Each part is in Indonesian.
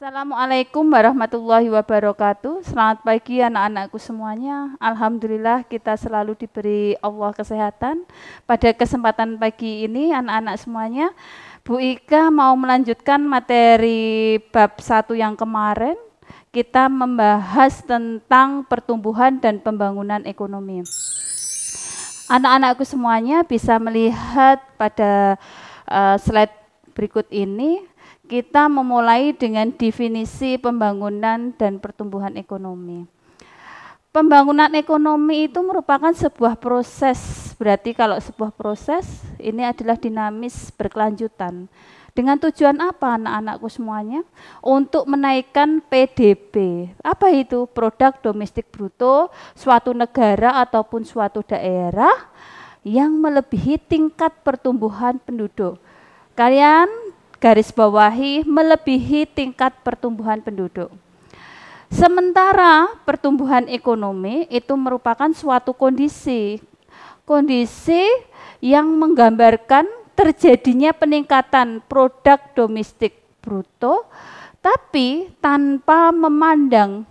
Assalamualaikum warahmatullahi wabarakatuh. Selamat pagi anak-anakku semuanya. Alhamdulillah kita selalu diberi Allah kesehatan. Pada kesempatan pagi ini anak-anak semuanya, Bu Ika mau melanjutkan materi bab 1 yang kemarin. Kita membahas tentang pertumbuhan dan pembangunan ekonomi. Anak-anakku semuanya bisa melihat pada slide berikut ini. Kita memulai dengan definisi pembangunan dan pertumbuhan ekonomi. Pembangunan ekonomi itu merupakan sebuah proses. Berarti kalau sebuah proses ini adalah dinamis berkelanjutan. Dengan tujuan apa anak-anakku semuanya? Untuk menaikkan PDB. Apa itu? Produk domestik bruto suatu negara ataupun suatu daerah yang melebihi tingkat pertumbuhan penduduk. Kalian garis bawahi melebihi tingkat pertumbuhan penduduk. Sementara pertumbuhan ekonomi itu merupakan suatu kondisi yang menggambarkan terjadinya peningkatan produk domestik bruto, tapi tanpa memandang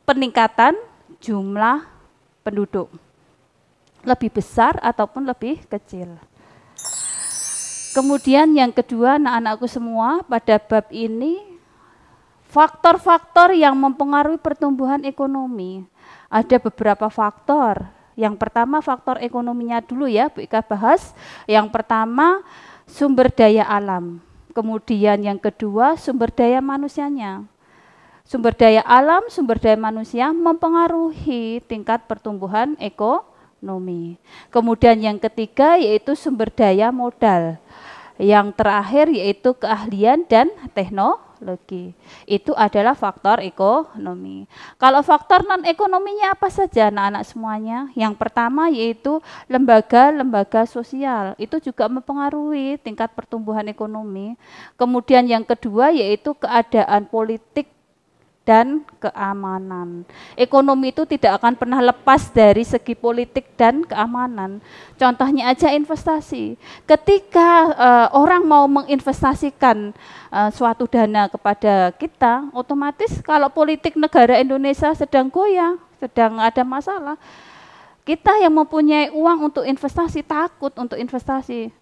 peningkatan jumlah penduduk lebih besar ataupun lebih kecil. Kemudian yang kedua anak-anakku semua, pada bab ini faktor-faktor yang mempengaruhi pertumbuhan ekonomi. Ada beberapa faktor. Yang pertama faktor ekonominya dulu ya, Bu Ika bahas. Yang pertama sumber daya alam. Kemudian yang kedua sumber daya manusianya. Sumber daya alam, sumber daya manusia mempengaruhi tingkat pertumbuhan ekonomi. Kemudian yang ketiga yaitu sumber daya modal. Yang terakhir yaitu keahlian dan teknologi. Itu adalah faktor ekonomi. Kalau faktor non-ekonominya apa saja anak-anak semuanya? Yang pertama yaitu lembaga-lembaga sosial. Itu juga mempengaruhi tingkat pertumbuhan ekonomi. Kemudian yang kedua yaitu keadaan politik dan keamanan. Ekonomi itu tidak akan pernah lepas dari segi politik dan keamanan. Contohnya aja investasi. Ketika orang mau menginvestasikan suatu dana kepada kita, otomatis kalau politik negara Indonesia sedang goyah, sedang ada masalah, kita yang mempunyai uang untuk investasi takut untuk investasi.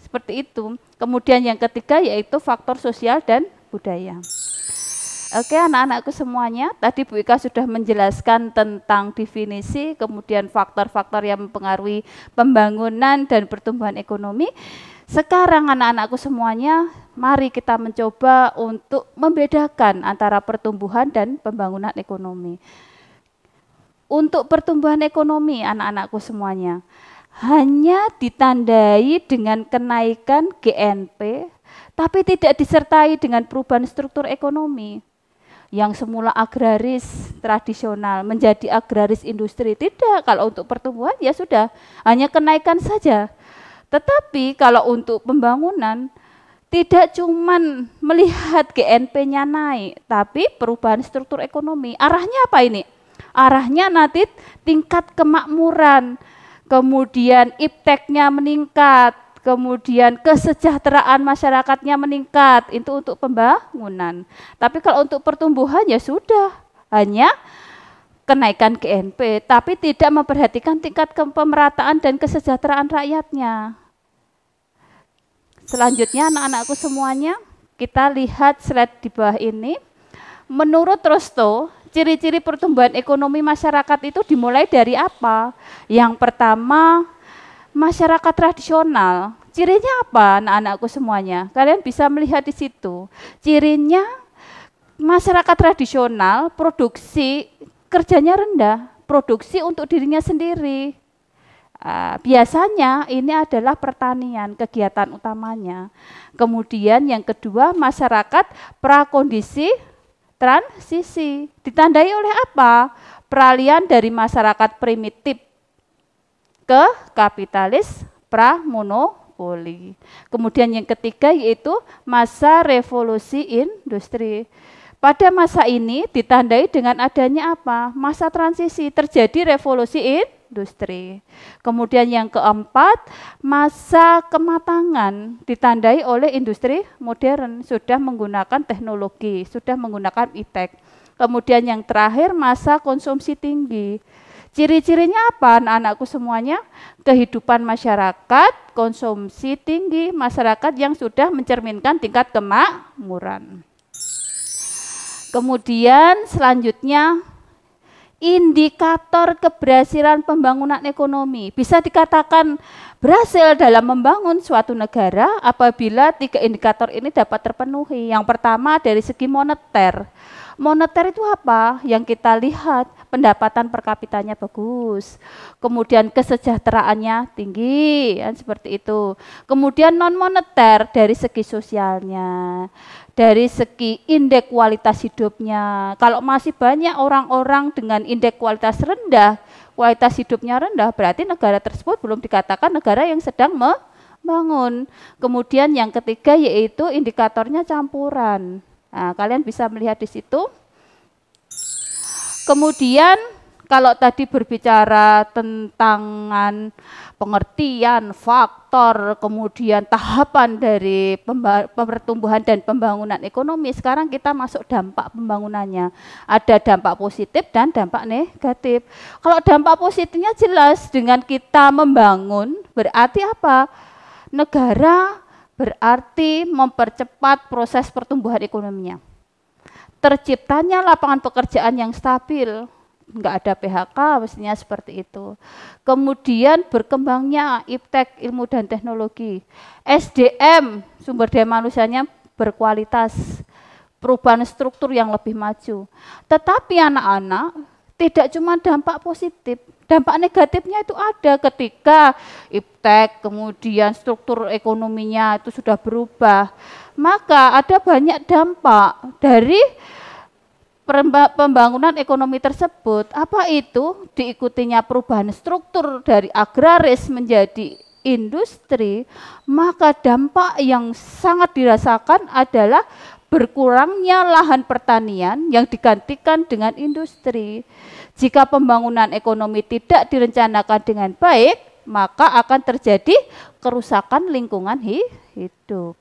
Seperti itu. Kemudian yang ketiga yaitu faktor sosial dan budaya. Oke anak-anakku semuanya, tadi Bu Ika sudah menjelaskan tentang definisi, kemudian faktor-faktor yang mempengaruhi pembangunan dan pertumbuhan ekonomi. Sekarang anak-anakku semuanya, mari kita mencoba untuk membedakan antara pertumbuhan dan pembangunan ekonomi. Untuk pertumbuhan ekonomi anak-anakku semuanya, hanya ditandai dengan kenaikan GNP, tapi tidak disertai dengan perubahan struktur ekonomi. Yang semula agraris tradisional menjadi agraris industri, tidak. Kalau untuk pertumbuhan ya sudah, hanya kenaikan saja. Tetapi kalau untuk pembangunan tidak cuman melihat GNP-nya naik, tapi perubahan struktur ekonomi. Arahnya apa ini? Arahnya nanti tingkat kemakmuran, kemudian ipteknya meningkat, kemudian kesejahteraan masyarakatnya meningkat, itu untuk pembangunan. Tapi kalau untuk pertumbuhan ya sudah, hanya kenaikan GNP, tapi tidak memperhatikan tingkat pemerataan dan kesejahteraan rakyatnya. Selanjutnya anak-anakku semuanya, kita lihat slide di bawah ini. Menurut Rostow, ciri-ciri pertumbuhan ekonomi masyarakat itu dimulai dari apa? Yang pertama, masyarakat tradisional. Cirinya apa anak-anakku semuanya? Kalian bisa melihat di situ. Cirinya masyarakat tradisional produksi kerjanya rendah, produksi untuk dirinya sendiri. Biasanya ini adalah pertanian, kegiatan utamanya. Kemudian yang kedua masyarakat prakondisi transisi. Ditandai oleh apa? Peralihan dari masyarakat primitif ke kapitalis pramonopoli. Kemudian yang ketiga yaitu masa revolusi industri. Pada masa ini ditandai dengan adanya apa? Masa transisi, terjadi revolusi industri. Kemudian yang keempat, masa kematangan ditandai oleh industri modern, sudah menggunakan teknologi, sudah menggunakan iptek. Kemudian yang terakhir, masa konsumsi tinggi. Ciri-cirinya apa anak-anakku semuanya? Kehidupan masyarakat, konsumsi tinggi, masyarakat yang sudah mencerminkan tingkat kemakmuran. Kemudian selanjutnya, indikator keberhasilan pembangunan ekonomi. Bisa dikatakan berhasil dalam membangun suatu negara apabila 3 indikator ini dapat terpenuhi. Yang pertama dari segi moneter. Moneter itu apa? Yang kita lihat pendapatan per kapitanya bagus, kemudian kesejahteraannya tinggi, kan seperti itu. Kemudian non moneter dari segi sosialnya, dari segi indeks kualitas hidupnya. Kalau masih banyak orang-orang dengan indeks kualitas rendah, kualitas hidupnya rendah, berarti negara tersebut belum dikatakan negara yang sedang membangun. Kemudian yang ketiga yaitu indikatornya campuran. Nah, kalian bisa melihat di situ. Kemudian kalau tadi berbicara tentang pengertian, faktor, kemudian tahapan dari pertumbuhan dan pembangunan ekonomi, sekarang kita masuk dampak pembangunannya. Ada dampak positif dan dampak negatif. Kalau dampak positifnya jelas, dengan kita membangun berarti apa? Negara berarti mempercepat proses pertumbuhan ekonominya. Terciptanya lapangan pekerjaan yang stabil, nggak ada PHK, mestinya seperti itu. Kemudian berkembangnya iptek, ilmu dan teknologi. SDM, sumber daya manusianya berkualitas, perubahan struktur yang lebih maju. Tetapi anak-anak tidak cuma dampak positif, dampak negatifnya itu ada ketika iptek, kemudian struktur ekonominya itu sudah berubah. Maka ada banyak dampak dari pembangunan ekonomi tersebut. Apa itu? Diikutinya perubahan struktur dari agraris menjadi industri, maka dampak yang sangat dirasakan adalah berkurangnya lahan pertanian yang digantikan dengan industri. Jika pembangunan ekonomi tidak direncanakan dengan baik, maka akan terjadi kerusakan lingkungan hidup.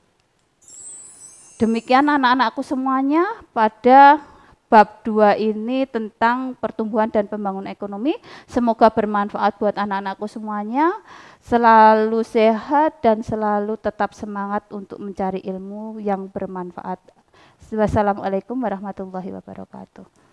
Demikian anak-anakku semuanya pada bab 2 ini tentang pertumbuhan dan pembangunan ekonomi. Semoga bermanfaat buat anak-anakku semuanya. Selalu sehat dan selalu tetap semangat untuk mencari ilmu yang bermanfaat. Wassalamualaikum warahmatullahi wabarakatuh.